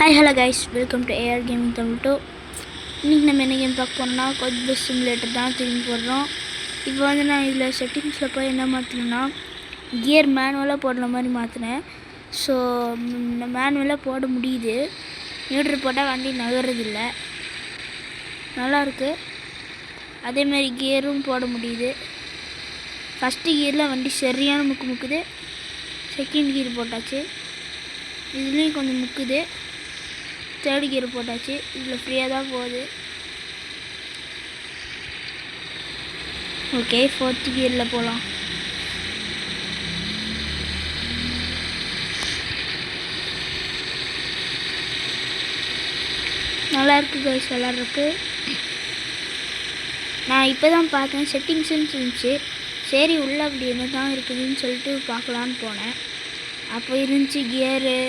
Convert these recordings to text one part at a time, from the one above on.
Hi hello guys, welcome to AR gaming Tamil 2. இன்றைக்கி நம்ம என்ன கேம் பார்க்க போனோம்னா கோட் பஸ் சிமுலேட்டர் தான் திரும்பி போடுறோம். இப்போ வந்து நான் இதில் செட்டிங்ஸில் போய் என்ன மாற்றினேன்னா கியர் மேனுவலாக போடுற மாதிரி மாற்றினேன். ஸோ மேனுவலாக போட முடியுது. நியூட்ரல் போட்டால் வண்டி நகர்றதில்லை, நல்லாயிருக்கு. அதேமாதிரி கியரும் போட முடியுது. ஃபஸ்ட்டு கியரில் வண்டி சரியான முக்குது. செகண்ட் கியர் போட்டாச்சு, இதுலேயும் கொஞ்சம் முக்குது. தேர்ட் கியர் போட்டாச்சு, இதில் ஃப்ரீயாக தான் போகுது. ஓகே, ஃபோர்த் கியரில் போகலாம். நல்லாயிருக்கு கைஸ், விளாட்றதுக்கு. நான் இப்போ தான் பார்த்தேன் செட்டிங்ஸுன்னு இருந்துச்சு. சரி உள்ளே அப்படி என்ன தான் இருக்குதுன்னு சொல்லிட்டு பார்க்கலான்னு போனேன். அப்போ இருந்துச்சு கியரு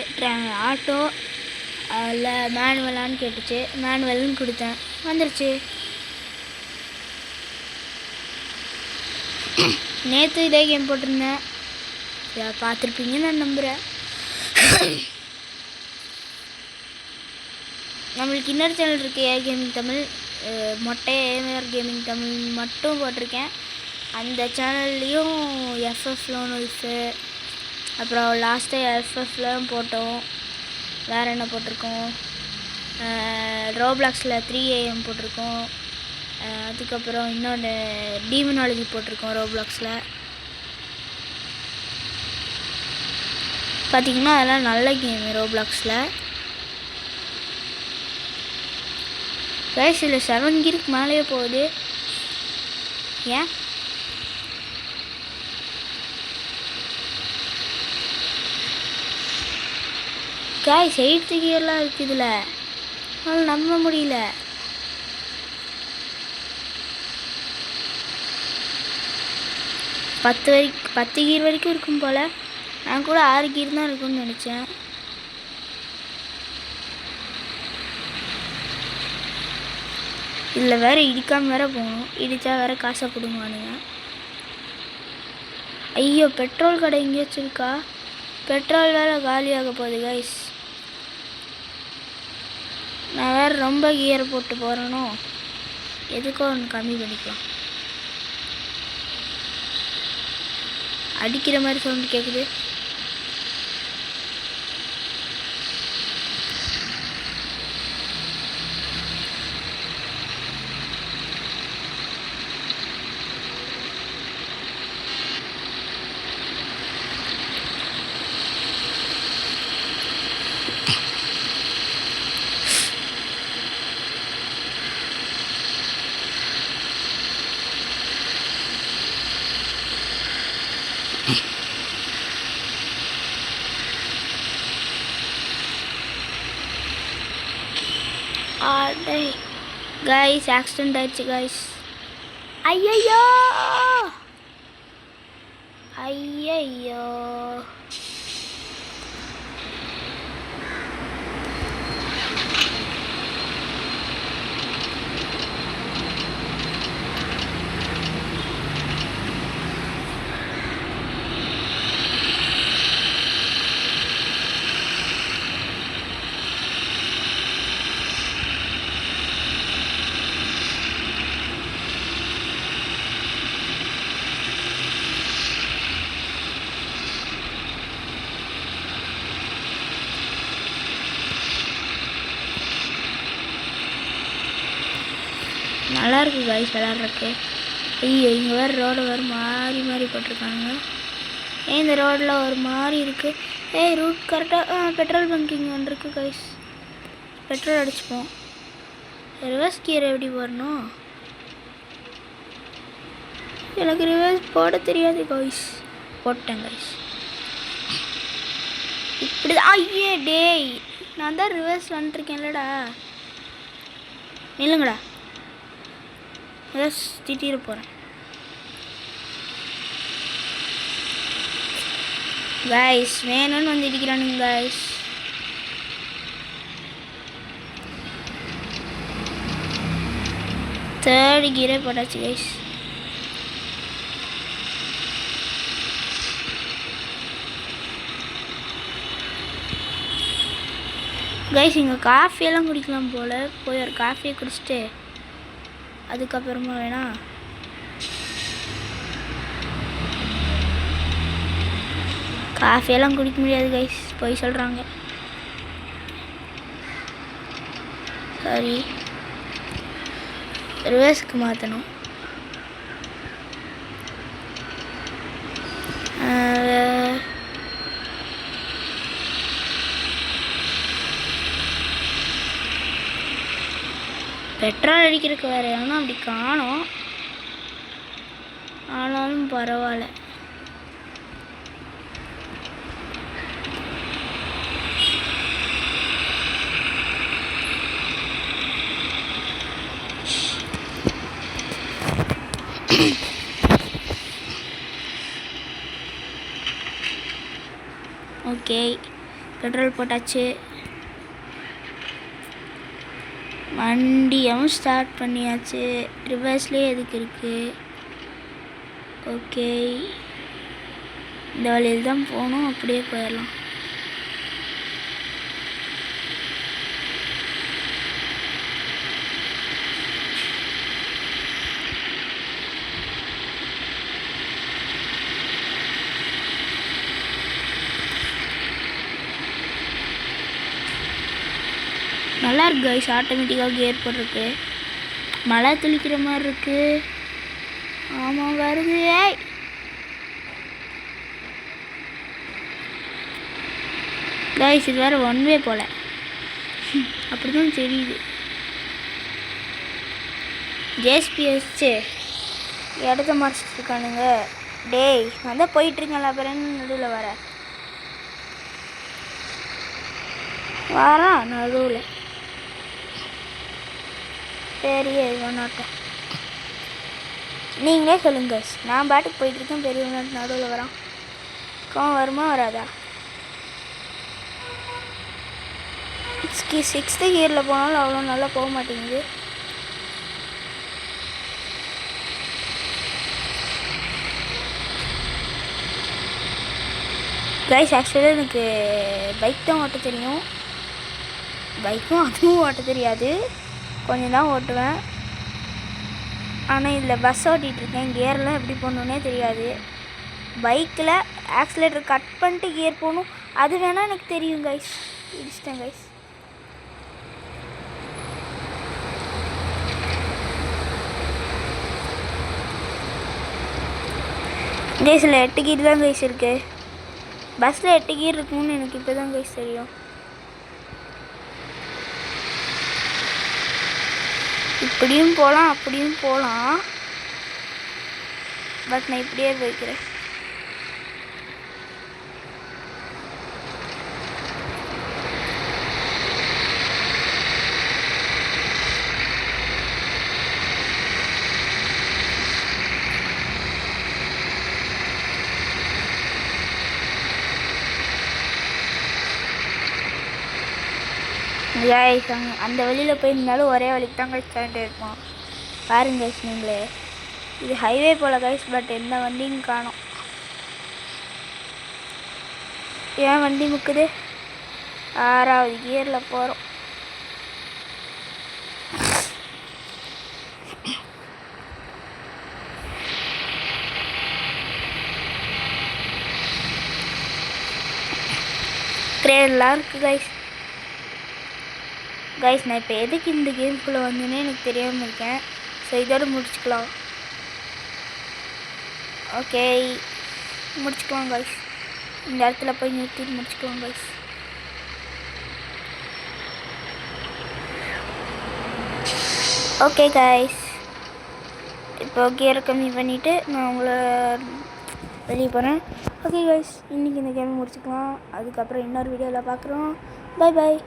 ஆட்டோ இல்லை மேனுவலான்னு கேட்டுச்சு. மேனுவல்னு கொடுத்தேன், வந்துருச்சு. நேற்று இதே கேம் போட்டிருந்தேன், பார்த்துருப்பீங்கன்னு நான் நம்புகிறேன். நம்மளுக்கு இன்னொரு சேனல் இருக்குது, ஏஆர் கேமிங் தமிழ். மொட்டை ஏஆர் கேமிங் தமிழ் மட்டும் போட்டிருக்கேன். அந்த சேனல்லையும் எஃப்எஃப் லோனல்ஸு, அப்புறம் லாஸ்ட்டாக எஃப்எஃப்லாம் போட்டோம். வேறு என்ன போட்டிருக்கோம், ரோப்ளாக்ஸில் 3am போட்டிருக்கோம். அதுக்கப்புறம் இன்னொன்று டீமனாலஜி போட்டிருக்கோம் ரோப்ளாக்ஸில். பார்த்திங்கன்னா அதெல்லாம் நல்ல கேம் ரோப்ளாக்ஸில். கைஸ் இதில் 7 கியருக்கு மேலேயே போகுது. ஏன் கைஸ் 8th கியர்லாம் இருக்குது இதில், அதனால் நம்ப முடியல. பத்து கியர் வரைக்கும் இருக்கும் போல். நான் கூட 6 கியர் தான் இருக்கும்னு நினச்சேன். இதில் வேறு இடிக்காமல் வேறு போகணும், இடித்தா வேறு காசை பிடுங்குவானுங்க. ஐயோ, பெட்ரோல் கடை எங்கேயாச்சும் இருக்கா? பெட்ரோல் வேறு காலியாக போகுது கைஸ். நான் வேறு ரொம்ப கியரை போட்டு போகிறேனோ, எதுக்கோ ஒன்று கம்மி பண்ணிக்கலாம். அடிக்கிற மாதிரி சவுண்டு கேட்குது. கைஸ் ஆக்சிடென்ட் ஆயிடுச்சு கைஸ். ஐயையோ ஐயையோ, நல்லாயிருக்கு கைஸ் விளாட்றக்கு. ஐயோ, இங்கே வேறு ரோடு வேறு மாறி போட்டிருக்காங்க. ஏன் இந்த ரோடில் ஒரு மாதிரி இருக்குது? ஏய், ரூட் கரெக்டாக பெட்ரோல் பங்க் இங்கே ஒன்று இருக்குது கைஸ். பெட்ரோல் அடிச்சுப்போம். ரிவர்ஸ் கியர் எப்படி போடணும்? எனக்கு ரிவர்ஸ் போட தெரியாது கைஸ். போட்டேன் கைஸ். இப்படி தான். ஐயே டேய், நான் தான் ரிவர்ஸ் வந்துட்டுருக்கேன்லடா. இல்லைங்கடா, திட்டிட போகிறேன் கைஸ். வேணும்னு வந்து இடிக்கிறானுங்க கைஸ். தேர்ட் கியரே போட்டாச்சு கைஸ். கைஸ் இங்கே காஃபியெல்லாம் குடிக்கலாம் போல். போய் ஒரு காஃபியை குடிச்சிட்டு அதுக்கப்புறமா வேணா காஃபியெல்லாம் குடிக்க முடியாது கைஸ், போய் சொல்கிறாங்க. சாரி, ரிவர்ஸ்க்கு மாற்றணும். பெட்ரோல் அடிக்கிறதுக்கு வேறு எவனும் அப்படி காணோம். ஆனாலும் பரவாயில்ல. ஓகே, பெட்ரோல் போட்டாச்சு. வண்டியும் ஸ்டார்ட் பண்ணியாச்சு. ரிவர்ஸ்லேயே எதுக்கு இருக்குது? ஓகே, இந்த வழியில் தான் போகணும். அப்படியே போயிடலாம். நல்லா இருக்கு கைஸ், ஆட்டோமேட்டிக்காக கியர் போட்டிருக்கு. மழை துளிக்கிற மாதிரி இருக்கு. ஆமாம் வருது. கைஸ் இது வேறு ஒன் வே போல், அப்படி தான் தெரியுது. ஜேஎஸ்பி வச்சு இடத்த மறைச்சிட்டு இருக்கானுங்க. டேய் நான் தான் போயிட்டுருக்கேன்ல, அப்புறம் நடுவில் வரான் நடுவில். சரி ஒன்றாட்டம் நீங்களே சொல்லுங்க. நான் பாட்டுக்கு போயிட்டுருக்கேன், பெரிய ஒன்று நடுவில் வரான். கோவம் வருமா வராதா? 6th கியரில் போனாலும் அவ்வளோ நல்லா போக மாட்டேங்குது. கைஸ் ஆக்சுவலாக எனக்கு பைக் தான் ஓட்ட தெரியும். பைக்கும் அதுவும் ஓட்ட தெரியாது, கொஞ்சம் தான் ஓட்டுவேன். ஆனால் இதில் பஸ் ஓட்டிகிட்ருக்கேன். கியர்லாம் எப்படி போடணுன்னே தெரியாது. பைக்கில் ஆக்சிலேட்டர் கட் பண்ணிட்டு கியர் போகணும், அது வேணால் எனக்கு தெரியும் கைஸ். இடிச்சிட்டேன் கைஸ். கைஸில் 8 கீர் தான் கைஸ் இருக்குது. பஸ்ஸில் 8 கீர் இருக்குன்னு எனக்கு இப்போ தான் கைஸ் தெரியும். இப்படியும் போகலாம் அப்படியும் போகலாம், பட் நான் இப்படியே போய்க்கிறேன். கைஸ் அந்த வழியில் போயிருந்தாலும் ஒரே வழிக்கு தான் கைஸ் ஸ்டாண்ட் இருக்கும். பாருங்க கைஸ் நீங்களே, இது ஹைவே போல் கைஸ், பட் எந்த வண்டியும் காணோம். ஏன் வண்டி முக்குது? 6வது கியரில் போகிறோம். ட்ரெயின்லாம் இருக்குது கைஸ். கைஸ் நான் இப்போ எதுக்கு இந்த கேம்குள்ளே வந்தேன்னே எனக்கு தெரியாமல் இருக்கேன். ஸோ இதோடு முடிச்சுக்கலாம். ஓகே முடிச்சுக்கலாம் கைஸ். இந்த இடத்துல போய் நிறுத்திட்டு முடிச்சுக்கலாம் கைஸ். ஓகே கைஸ், இப்போ கியரை கம்மி பண்ணிவிட்டு நான் உங்களை வெளியே போகிறேன். ஓகே கைஸ், இன்றைக்கி இந்த கேமை முடிச்சுக்கலாம். அதுக்கப்புறம் இன்னொரு வீடியோவில் பார்க்குறோம். Bye bye.